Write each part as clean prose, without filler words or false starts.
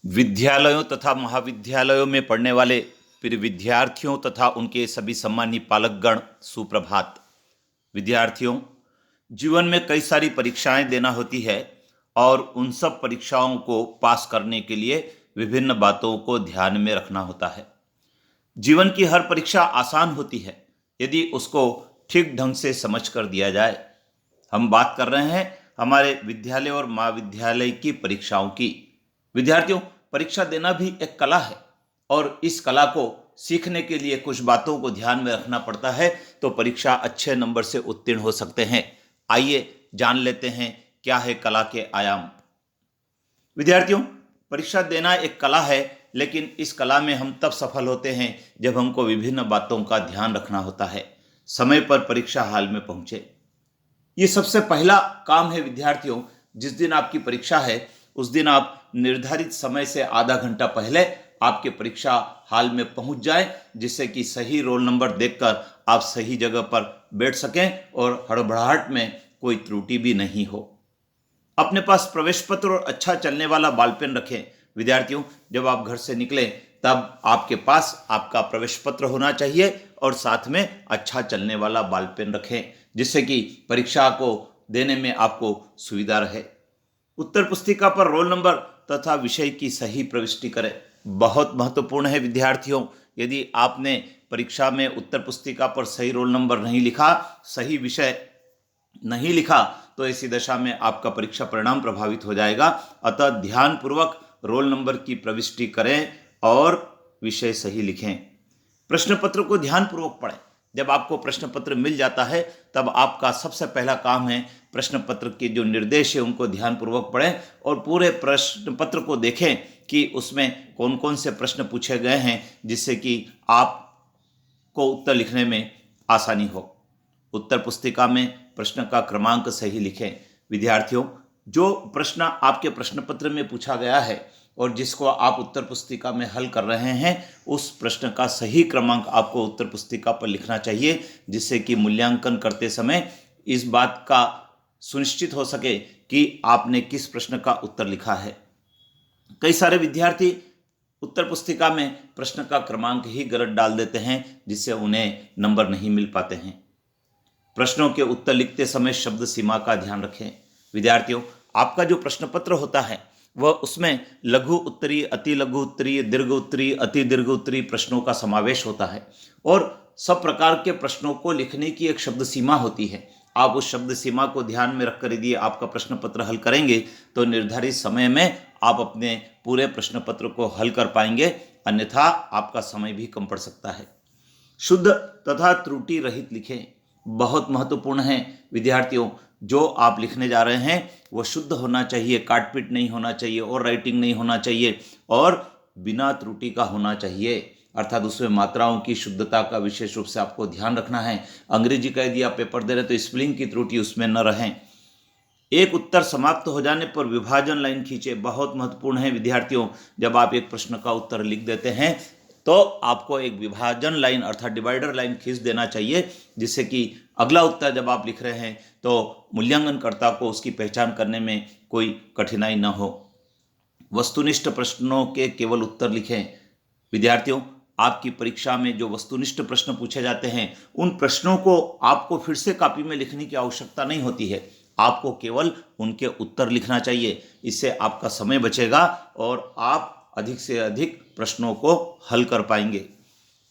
विद्यालयों तथा महाविद्यालयों में पढ़ने वाले प्रिय विद्यार्थियों तथा उनके सभी सम्मानीय पालकगण, सुप्रभात। विद्यार्थियों, जीवन में कई सारी परीक्षाएं देना होती है और उन सब परीक्षाओं को पास करने के लिए विभिन्न बातों को ध्यान में रखना होता है। जीवन की हर परीक्षा आसान होती है यदि उसको ठीक ढंग से समझ कर दिया जाए। हम बात कर रहे हैं हमारे विद्यालय और महाविद्यालय की परीक्षाओं की। विद्यार्थियों, परीक्षा देना भी एक कला है और इस कला को सीखने के लिए कुछ बातों को ध्यान में रखना पड़ता है तो परीक्षा अच्छे नंबर से उत्तीर्ण हो सकते हैं। आइए जान लेते हैं क्या है कला के आयाम। विद्यार्थियों, परीक्षा देना एक कला है, लेकिन इस कला में हम तब सफल होते हैं जब हमको विभिन्न बातों का ध्यान रखना होता है। समय पर परीक्षा हाल में पहुंचे, ये सबसे पहला काम है। विद्यार्थियों, जिस दिन आपकी परीक्षा है उस दिन आप निर्धारित समय से आधा घंटा पहले आपके परीक्षा हाल में पहुंच जाएं, जिससे कि सही रोल नंबर देखकर आप सही जगह पर बैठ सकें और हड़बड़ाहट में कोई त्रुटि भी नहीं हो। अपने पास प्रवेश पत्र और अच्छा चलने वाला बॉल पेन रखें। विद्यार्थियों, जब आप घर से निकलें तब आपके पास आपका प्रवेश पत्र होना चाहिए और साथ में अच्छा चलने वाला बॉल पेन रखें, जिससे कि परीक्षा को देने में आपको सुविधा रहे। उत्तर पुस्तिका पर रोल नंबर तथा विषय की सही प्रविष्टि करें। बहुत महत्वपूर्ण है विद्यार्थियों, यदि आपने परीक्षा में उत्तर पुस्तिका पर सही रोल नंबर नहीं लिखा, सही विषय नहीं लिखा, तो ऐसी दशा में आपका परीक्षा परिणाम प्रभावित हो जाएगा। अतः ध्यानपूर्वक रोल नंबर की प्रविष्टि करें और विषय सही लिखें। प्रश्न पत्र को ध्यानपूर्वक पढ़ें। जब आपको प्रश्न पत्र मिल जाता है तब आपका सबसे पहला काम है प्रश्न पत्र के जो निर्देश है उनको ध्यानपूर्वक पढ़ें और पूरे प्रश्न पत्र को देखें कि उसमें कौन कौन से प्रश्न पूछे गए हैं, जिससे कि आपको उत्तर लिखने में आसानी हो। उत्तर पुस्तिका में प्रश्न का क्रमांक सही लिखें। विद्यार्थियों, जो प्रश्न आपके प्रश्न पत्र में पूछा गया है और जिसको आप उत्तर पुस्तिका में हल कर रहे हैं, उस प्रश्न का सही क्रमांक आपको उत्तर पुस्तिका पर लिखना चाहिए, जिससे कि मूल्यांकन करते समय इस बात का सुनिश्चित हो सके कि आपने किस प्रश्न का उत्तर लिखा है। कई सारे विद्यार्थी उत्तर पुस्तिका में प्रश्न का क्रमांक ही गलत डाल देते हैं, जिससे उन्हें नंबर नहीं मिल पाते हैं। प्रश्नों के उत्तर लिखते समय शब्द सीमा का ध्यान रखें। विद्यार्थियों, आपका जो प्रश्न पत्र होता है वह उसमें लघु उत्तरीय, अति लघु उत्तरीय, दीर्घ उत्तरीय, अति दीर्घ उत्तरीय प्रश्नों का समावेश होता है और सब प्रकार के प्रश्नों को लिखने की एक शब्द सीमा होती है। आप उस शब्द सीमा को ध्यान में रखकर यदि आपका प्रश्न पत्र हल करेंगे तो निर्धारित समय में आप अपने पूरे प्रश्न पत्र को हल कर पाएंगे, अन्यथा आपका समय भी कम पड़ सकता है। शुद्ध तथा त्रुटि रहित लिखें। बहुत महत्वपूर्ण है विद्यार्थियों, जो आप लिखने जा रहे हैं वो शुद्ध होना चाहिए, काटपीट नहीं होना चाहिए और राइटिंग नहीं होना चाहिए और बिना त्रुटि का होना चाहिए, अर्थात उसमें मात्राओं की शुद्धता का विशेष रूप से आपको ध्यान रखना है। अंग्रेजी का यदि आप पेपर दे रहे तो स्पेलिंग की त्रुटि उसमें न रहें। एक उत्तर समाप्त हो जाने पर विभाजन लाइन खींचे। बहुत महत्वपूर्ण है विद्यार्थियों, जब आप एक प्रश्न का उत्तर लिख देते हैं तो आपको एक विभाजन लाइन अर्थात डिवाइडर लाइन खींच देना चाहिए, जिससे कि अगला उत्तर जब आप लिख रहे हैं तो मूल्यांकनकर्ता को उसकी पहचान करने में कोई कठिनाई न हो। वस्तुनिष्ठ प्रश्नों के केवल उत्तर लिखें। विद्यार्थियों, आपकी परीक्षा में जो वस्तुनिष्ठ प्रश्न पूछे जाते हैं उन प्रश्नों को आपको फिर से कॉपी में लिखने की आवश्यकता नहीं होती है, आपको केवल उनके उत्तर लिखना चाहिए। इससे आपका समय बचेगा और आप अधिक से अधिक प्रश्नों को हल कर पाएंगे।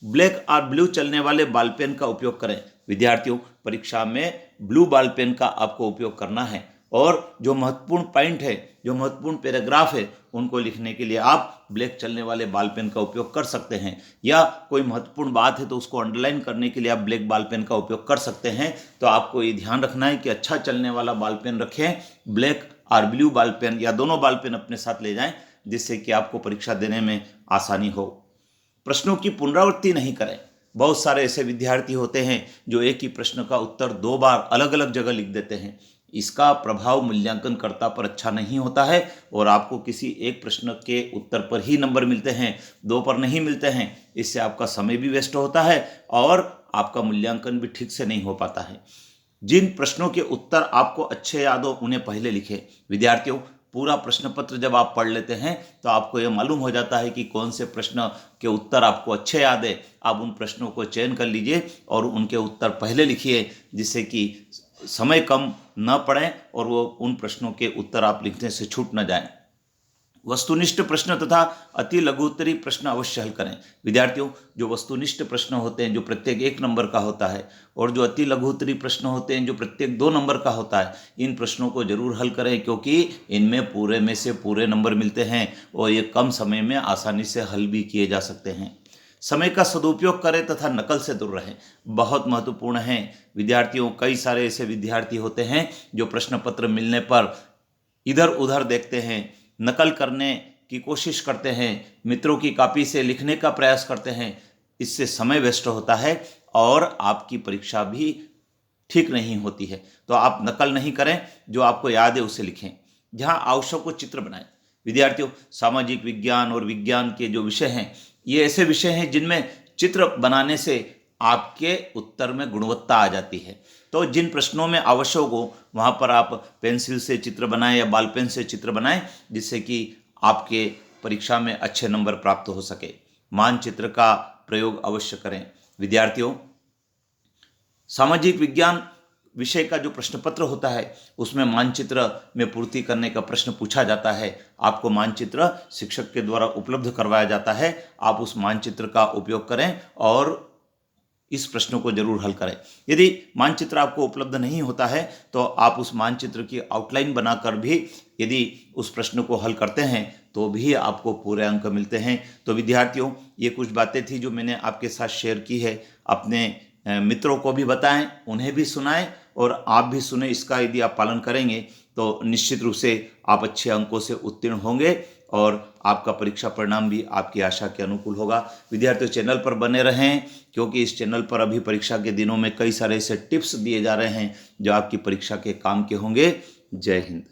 ब्लैक और ब्लू चलने वाले बॉल पेन का उपयोग करें। विद्यार्थियों, परीक्षा में ब्लू बॉल पेन का आपको उपयोग करना है और जो महत्वपूर्ण पॉइंट है, जो महत्वपूर्ण पैराग्राफ है, उनको लिखने के लिए आप ब्लैक चलने वाले बॉल पेन का उपयोग कर सकते हैं, या कोई महत्वपूर्ण बात है तो उसको अंडरलाइन करने के लिए आप ब्लैक बॉल पेन का उपयोग कर सकते हैं। तो आपको ये ध्यान रखना है कि अच्छा चलने वाला बॉल पेन रखें, ब्लैक और ब्लू बॉल पेन या दोनों बॉल पेन अपने साथ ले जाएं, जिससे कि आपको परीक्षा देने में आसानी हो। प्रश्नों की पुनरावृत्ति नहीं करें। बहुत सारे ऐसे विद्यार्थी होते हैं जो एक ही प्रश्न का उत्तर 2 बार अलग अलग जगह लिख देते हैं। इसका प्रभाव मूल्यांकनकर्ता पर अच्छा नहीं होता है और आपको किसी एक प्रश्न के उत्तर पर ही नंबर मिलते हैं, 2 पर नहीं मिलते हैं। इससे आपका समय भी वेस्ट होता है और आपका मूल्यांकन भी ठीक से नहीं हो पाता है। जिन प्रश्नों के उत्तर आपको अच्छे याद हो उन्हें पहले लिखें। विद्यार्थियों, पूरा प्रश्न पत्र जब आप पढ़ लेते हैं तो आपको ये मालूम हो जाता है कि कौन से प्रश्न के उत्तर आपको अच्छे याद है। आप उन प्रश्नों को चयन कर लीजिए और उनके उत्तर पहले लिखिए, जिससे कि समय कम न पड़े और वो उन प्रश्नों के उत्तर आप लिखने से छूट न जाएं। वस्तुनिष्ठ प्रश्न तथा अति लघुत्तरी प्रश्न अवश्य हल करें। विद्यार्थियों, जो वस्तुनिष्ठ प्रश्न होते हैं जो प्रत्येक 1 नंबर का होता है, और जो अति लघुत्तरी प्रश्न होते हैं जो प्रत्येक 2 नंबर का होता है, इन प्रश्नों को जरूर हल करें, क्योंकि इनमें पूरे में से पूरे नंबर मिलते हैं और ये कम समय में आसानी से हल भी किए जा सकते हैं। समय का सदुपयोग करें तथा नकल से दूर रहें, बहुत महत्वपूर्ण है। विद्यार्थियों, कई सारे ऐसे विद्यार्थी होते हैं जो प्रश्न पत्र मिलने पर इधर उधर देखते हैं, नकल करने की कोशिश करते हैं, मित्रों की कॉपी से लिखने का प्रयास करते हैं। इससे समय वेस्ट होता है और आपकी परीक्षा भी ठीक नहीं होती है। तो आप नकल नहीं करें, जो आपको याद है उसे लिखें। जहां आवश्यक हो चित्र बनाएं। विद्यार्थियों, सामाजिक विज्ञान और विज्ञान के जो विषय हैं, ये ऐसे विषय हैं जिनमें चित्र बनाने से आपके उत्तर में गुणवत्ता आ जाती है। तो जिन प्रश्नों में आवश्यक हो वहाँ पर आप पेंसिल से चित्र बनाएं या बॉल पेन से चित्र बनाएं, जिससे कि आपके परीक्षा में अच्छे नंबर प्राप्त हो सके। मानचित्र का प्रयोग अवश्य करें। विद्यार्थियों, सामाजिक विज्ञान विषय का जो प्रश्न पत्र होता है उसमें मानचित्र में पूर्ति करने का प्रश्न पूछा जाता है। आपको मानचित्र शिक्षक के द्वारा उपलब्ध करवाया जाता है। आप उस मानचित्र का उपयोग करें और इस प्रश्नों को जरूर हल करें। यदि मानचित्र आपको उपलब्ध नहीं होता है तो आप उस मानचित्र की आउटलाइन बनाकर भी यदि उस प्रश्न को हल करते हैं तो भी आपको पूरे अंक मिलते हैं। तो विद्यार्थियों, ये कुछ बातें थी जो मैंने आपके साथ शेयर की है। अपने मित्रों को भी बताएं, उन्हें भी सुनाएं और आप भी सुने। इसका यदि आप पालन करेंगे तो निश्चित रूप से आप अच्छे अंकों से उत्तीर्ण होंगे और आपका परीक्षा परिणाम भी आपकी आशा के अनुकूल होगा। विद्यार्थियों, चैनल पर बने रहें, क्योंकि इस चैनल पर अभी परीक्षा के दिनों में कई सारे ऐसे टिप्स दिए जा रहे हैं जो आपकी परीक्षा के काम के होंगे। जय हिंद।